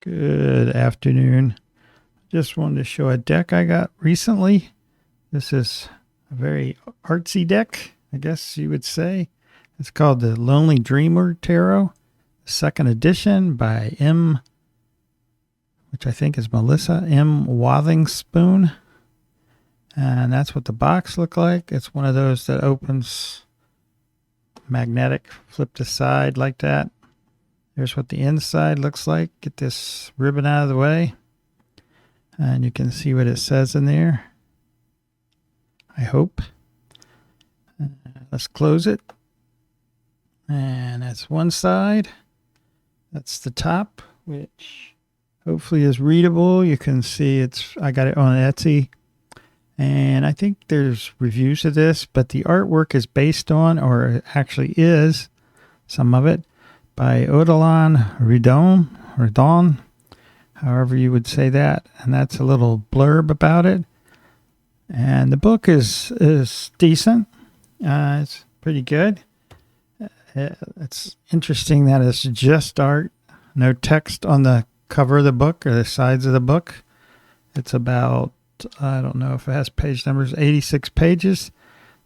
Good afternoon. Just wanted to show a deck I got recently. This is a very artsy deck, I guess you would say. It's called the Lonely Dreamer Tarot, second edition by which I think is Melissa M. Wotherspoon. And that's what the box looked like. It's one of those that opens magnetic, flip to side like that. Here's what the inside looks like. Get this ribbon out of the way. And you can see what it says in there. I hope. Let's close it. And that's one side. That's the top, which hopefully is readable. You can see I got it on Etsy. And I think there's reviews of this, but the artwork is based on, or actually is, some of it, by Odilon Redon, however you would say that. And that's a little blurb about it. And the book is decent. It's pretty good. It's interesting that it's just art. No text on the cover of the book or the sides of the book. It's about, I don't know if it has page numbers, 86 pages.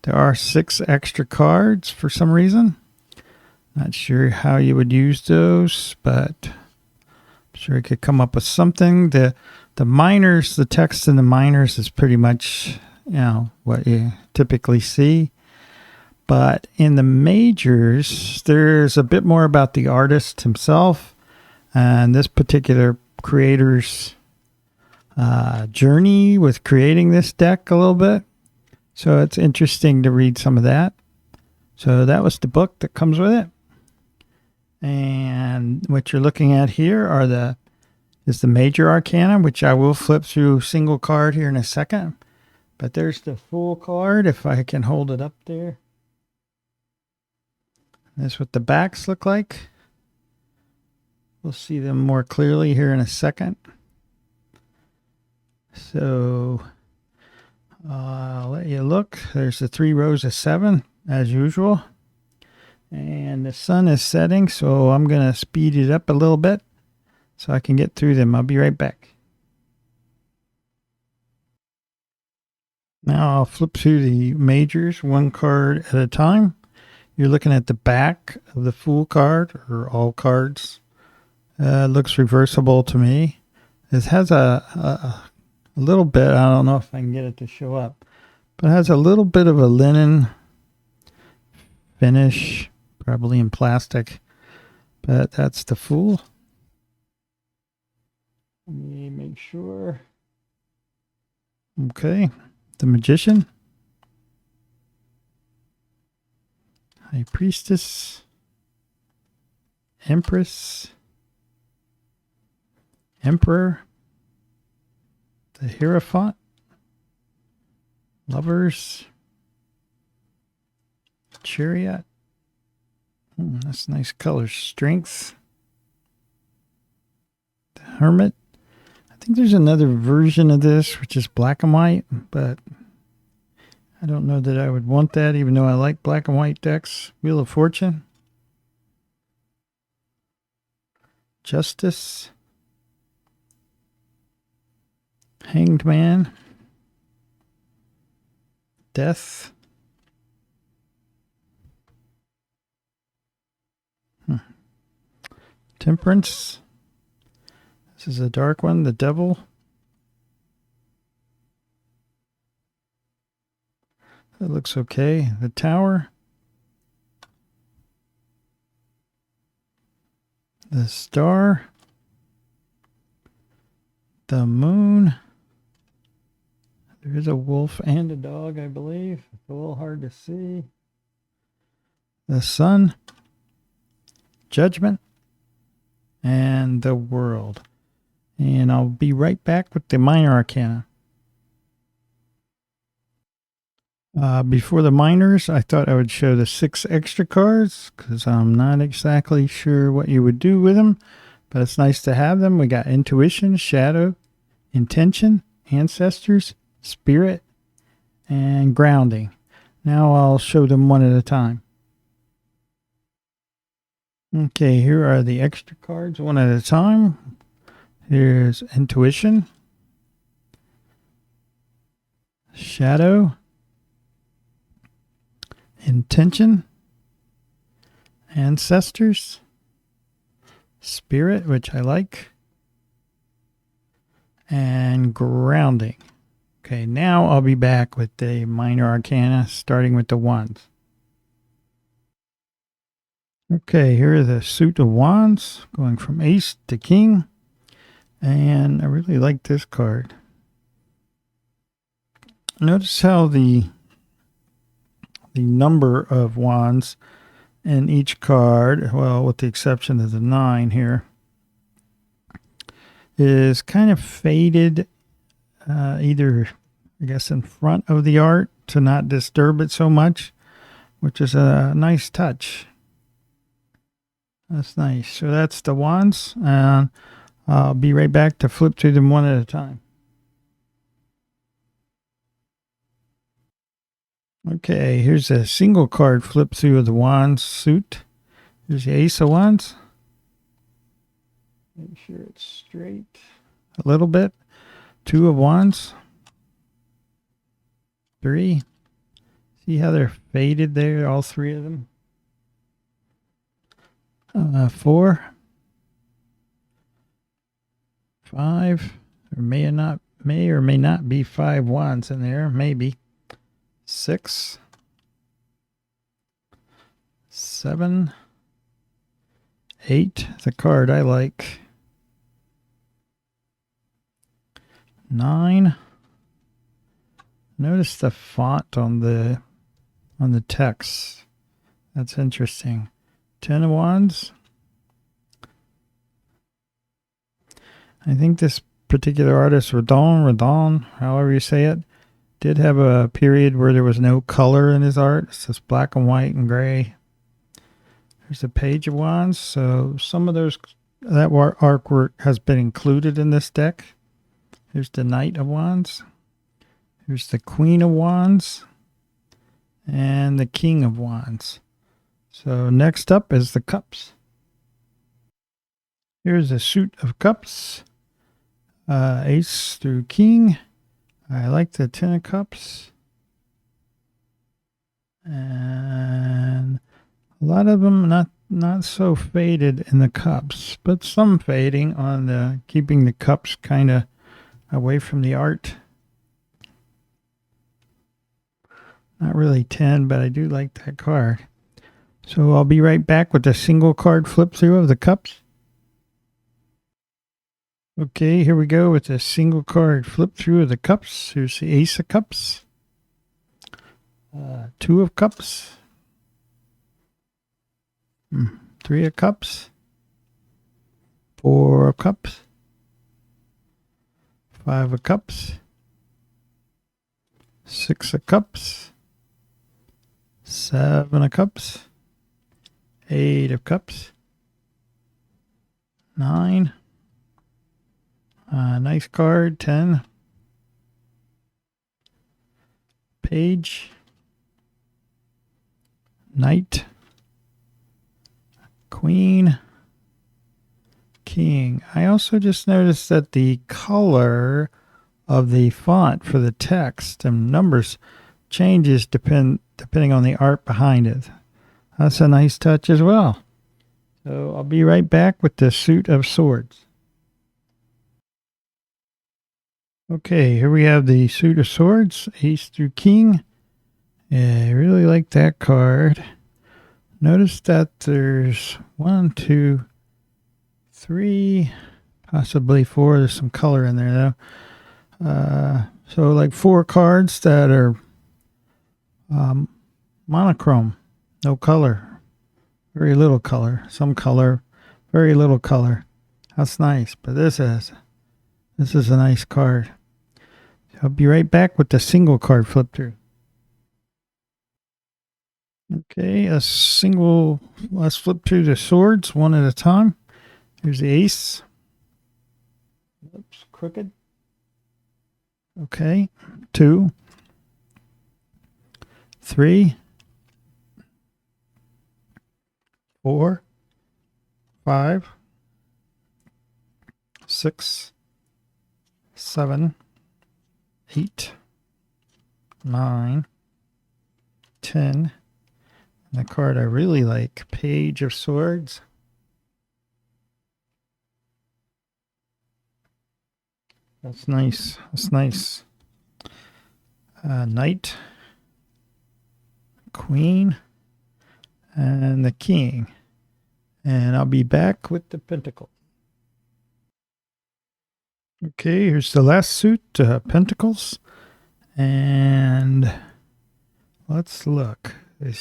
There are 6 extra cards for some reason. Not sure how you would use those, but I'm sure you could come up with something. The minors, the text in the minors is pretty much, what you typically see. But in the majors, there's a bit more about the artist himself and this particular creator's journey with creating this deck a little bit. So it's interesting to read some of that. So that was the book that comes with it. And what you're looking at here is the major arcana, which I will flip through single card here in a second. But there's the full card, if I can hold it up there. That's what the backs look like. We'll see them more clearly here in a second. So I'll let you look. There's the 3 rows of 7, as usual. And the sun is setting, so I'm going to speed it up a little bit so I can get through them. I'll be right back. Now I'll flip through the majors one card at a time. You're looking at the back of the full card, or all cards. Looks reversible to me. It has a little bit, I don't know if I can get it to show up, but it has a little bit of a linen finish, probably in plastic, but that's the Fool. Let me make sure. Okay, the Magician, High Priestess, Empress, Emperor, the Hierophant, Lovers, Chariot. That's nice colors. Strength, the Hermit. I think there's another version of this which is black and white, but I don't know that I would want that, even though I like black and white decks. Wheel of Fortune, Justice, Hanged Man, Death, Temperance. This is a dark one, the Devil. That looks okay. The Tower, the Star, the Moon. There is a wolf and a dog, I believe. It's a little hard to see. The Sun, Judgment, and the World. And I'll be right back with the minor arcana. Before the minors, I thought I would show the 6 extra cards because I'm not exactly sure what you would do with them, but it's nice to have them. We got Intuition, Shadow, Intention, Ancestors, Spirit, and Grounding. Now I'll show them one at a time. Okay, here are the extra cards one at a time. Here's intuition, shadow, intention, ancestors, spirit, which I like, and grounding. Okay, now I'll be back with the minor arcana, starting with the wands. Okay, here are the suit of wands, going from ace to king. And I really like this card. Notice how the number of wands in each card, well, with the exception of the 9 here, is kind of faded, either, I guess, in front of the art to not disturb it so much, which is a nice touch. That's nice. So that's the wands, and I'll be right back to flip through them one at a time. Okay, here's a single card flip through of the wands suit. Here's the ace of wands. Make sure it's straight a little bit. 2 of wands. 3. See how they're faded there, all 3 of them? 4. 5. There may or may not be 5 wands in there, maybe. 6. 7. 8. The card I like. 9. Notice the font on the text. That's interesting. 10 of wands. I think this particular artist, Rodon, however you say it, did have a period where there was no color in his art. It's just black and white and gray. There's a page of wands. So some of that artwork has been included in this deck. Here's the Knight of Wands. Here's the Queen of Wands. And the King of Wands. So next up is the Cups. Here's a suit of cups. Ace through King. I like the 10 of Cups. And a lot of them not so faded in the cups, but some fading on the keeping the cups kind of away from the art. Not really 10, but I do like that card. So I'll be right back with a single card flip through of the cups. Okay, here we go with a single card flip through of the cups. Here's the Ace of Cups. 2 of Cups. 3 of Cups. 4 of Cups. 5 of Cups. 6 of Cups. 7 of Cups. 8 of Cups. 9. Nice card. 10. Page. Knight. Queen. King. I also just noticed that the color of the font for the text and numbers changes depending on the art behind it. That's a nice touch as well. So I'll be right back with the suit of swords. Okay, here we have the suit of swords, Ace through King. Yeah, I really like that card. Notice that there's 1, 2, 3, possibly 4. There's some color in there though. So like 4 cards that are monochrome, no color, very little color, some color, very little color. That's nice, but this is a nice card. I'll be right back with the single card flip through. Okay, let's flip through the swords one at a time. Here's the ace. Oops, crooked. Okay, 2, 3, 4, 5, 6, 7, 8, 9, 10. And the card I really like, Page of Swords. That's nice. That's nice. Knight, Queen, and the King. And I'll be back with the Pentacle. Okay, here's the last suit, Pentacles. And let's look. She's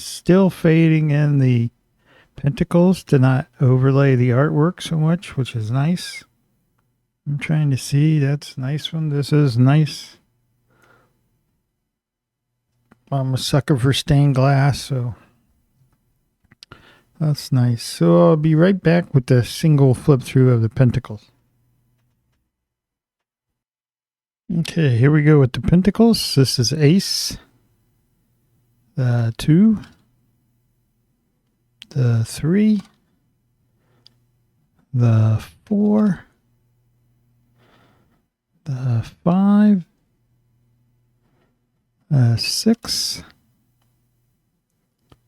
still fading in the Pentacles to not overlay the artwork so much, which is nice. I'm trying to see. That's a nice one. This is nice. I'm a sucker for stained glass, so that's nice. So I'll be right back with the single flip through of the Pentacles. Okay, here we go with the Pentacles. This is Ace, the 2, the 3, the 4, the 5, 6,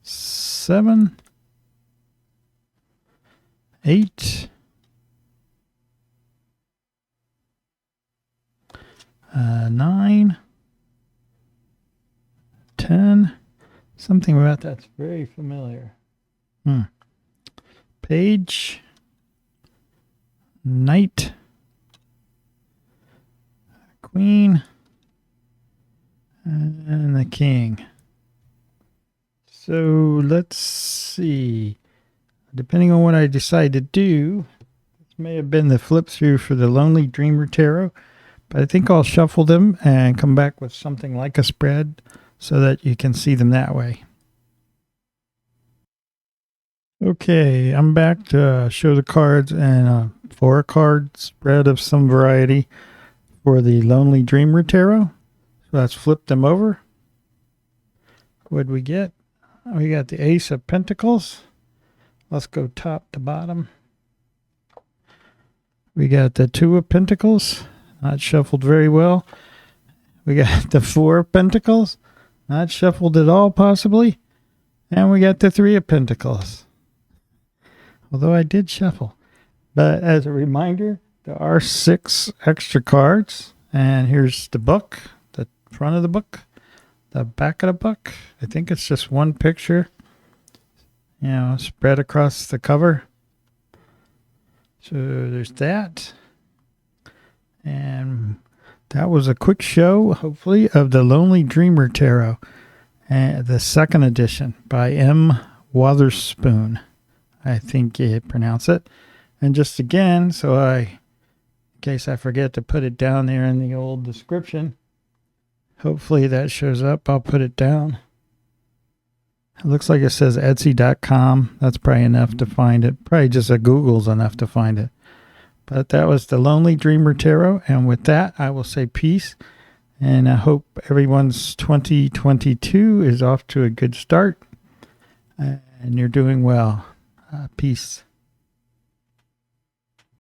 7, 8, 9, 10. Something about that's very familiar. Page, Knight, Queen, and the King. So let's see. Depending on what I decide to do, this may have been the flip through for the Lonely Dreamer Tarot, but I think I'll shuffle them and come back with something like a spread so that you can see them that way. Okay, I'm back to show the cards and a 4-card spread of some variety for the Lonely Dreamer Tarot. So let's flip them over. What did we get? We got the Ace of Pentacles. Let's go top to bottom. We got the 2 of Pentacles, not shuffled very well. We got the 4 of Pentacles, not shuffled at all possibly. And we got the 3 of Pentacles. Although I did shuffle. But as a reminder, there are 6 extra cards. And here's the book, the front of the book, the back of the book. I think it's just one picture, you know, spread across the cover. So there's that. And that was a quick show, hopefully, of the Lonely Dreamer Tarot, the 2nd edition by M. Wotherspoon. I think you pronounce it. And just again, in case I forget to put it down there in the old description, hopefully that shows up. I'll put it down. It looks like it says Etsy.com. That's probably enough to find it. Probably just a Google's enough to find it. But that was the Lonely Dreamer Tarot. And with that, I will say peace. And I hope everyone's 2022 is off to a good start. And you're doing well. Peace.